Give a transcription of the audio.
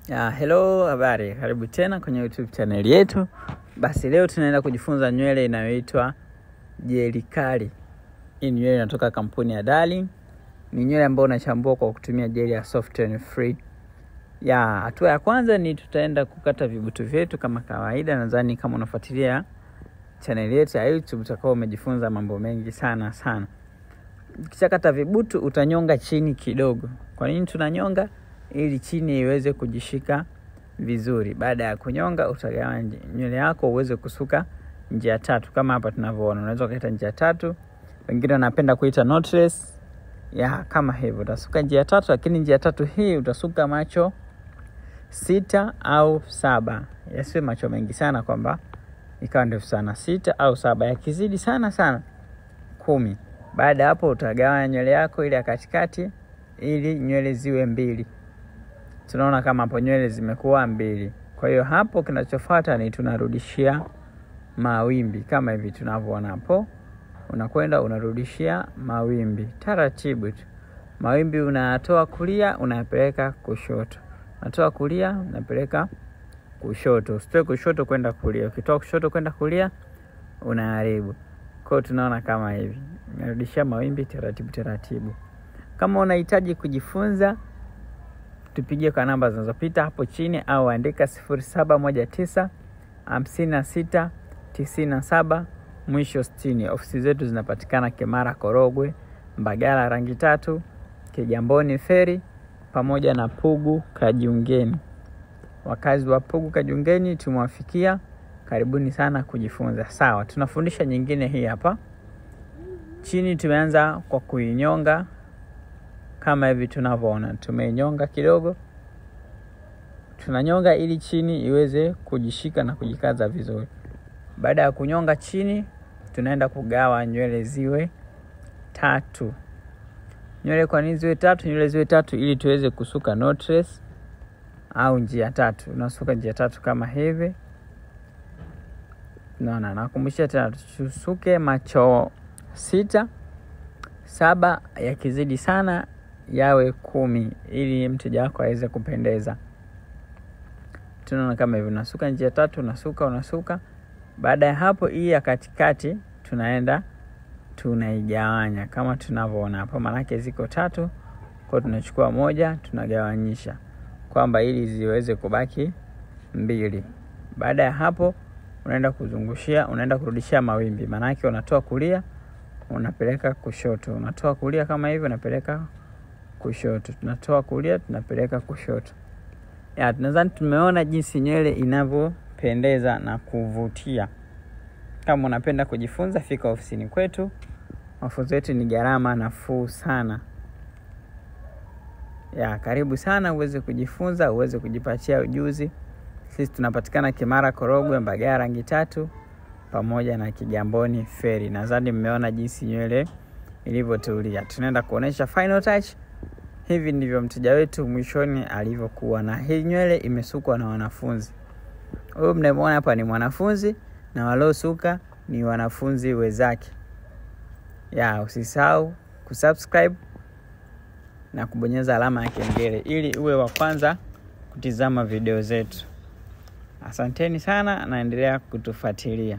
Hello, habari. Karibu tena kwenye YouTube channel yetu. Basi leo tunaenda kujifunza nywele inayoitwa jeli kali. Hii nywele inatoka kampuni ya Darling. Ni nywele ambayo unachambua kwa kutumia jeli ya Soft and Free. Hatua ya kwanza ni tutaenda kukata vibutu vyetu kama kawaida. Nadhani kama unafuatilia channel yetu ya YouTube utakuwa umejifunza mambo mengi sana. Kisha kata vibutu, utanyonga chini kidogo. Kwa nini tunanyonga? Ili chini iweze kujishika vizuri. Baada ya kunyonga, utagawa nywele yako uweze kusuka njia tatu kama hapa tunavyoona. Unaweza kuita njia tatu. Wengine wanapenda kuita knotless. Kama hivyo utasuka njia tatu, lakini njia tatu hii utasuka macho 6 au 7. Yasiwe macho mengi sana kwamba ikawa ndefu sana. 6 au 7, yakizidi sana 10. Baada hapo utagawa nywele yako ile ya katikati ili nywele ziwe mbili. Tunaona kama hapo nywele zimekuwa mbili. Kwa hiyo hapo kinachofuata ni tunarudishia mawimbi kama hivi tunavyoona hapo. Unakwenda unarudishia mawimbi taratibu tu. Mawimbi unatoa kulia unapeleka kushoto. Unatoa kulia unapeleka kushoto. Usitoe kushoto kwenda kulia. Ukitoa kushoto kwenda kulia unaharibu. Kwa hiyo tunaona kama hivi. Unarudishia mawimbi taratibu. Kama unahitaji kujifunza, tupigie kwa namba zinazopita hapo chini au andika 0719 56 97 mwisho 60. Ofisi zetu zinapatikana Kimara Korogwe, Mbagala rangi 3, Kigamboni Feri pamoja na Pugu Kajungeni. Wakazi wa Pugu Kajungeni tumewafikia, karibuni sana kujifunza. Sawa, tunafundisha nyingine hii hapa. Chini tumeanza kwa kuinyonga kama hivi tunavyoona. Tumeinyonga kidogo. Tunanyonga ili chini iweze kujishika na kujikaza vizuri. Baada ya kunyonga chini, tunaenda kugawa nywele ziwe 3. Nywele kwa nini ziwe 3? Nywele ziwe 3 ili tuweze kusuka knotless au njia 3. Unasuka njia 3 kama hivi. Nakumbusha tena tusuke macho 6, 7, yakizidi sana yawe 10 ili mteja wako aweze kupendeza. Tunaona kama hivi unasuka njia 3, unasuka. Baada ya hapo hii ya katikati tunaenda tunaigawanya kama tunavyoona hapo, maana yake ziko 3. Kwa tunachukua moja tunagawanyisha kwamba ili ziweze kubaki 2. Baada ya hapo unaenda kuzungushia, unaenda kurudishia mawimbi. Maana yake unatoa kulia unapeleka kushoto. Unatoa kulia kama hivi unapeleka kushoto. Tunatoa kulia tunapeleka kushoto. Tunadhani tumeona jinsi nywele inavyopendeza na kuvutia. Kama unapenda kujifunza, fika ofisini kwetu. Mafunzo yetu ni gharama nafuu sana. Karibu sana uweze kujifunza, uweze kujipatia ujuzi. Sisi tunapatikana Kimara Korogwe, Mbagala rangi 3 pamoja na Kigamboni Feri. Nadhani mmeona jinsi nywele ilivyotulia. Tunaenda kuonesha final touch. Hivi ndivyo mteja wetu mwishoni alivyokuwa, na hii nywele imesukwa na wanafunzi. Huyu mnayemwona hapa ni mwanafunzi na waliosuka ni wanafunzi wenzake. Usisahau kusubscribe na kubonyeza alama ya kengele ili uwe wa kwanza kutizama video zetu. Asanteni sana na endelea kutufuatilia.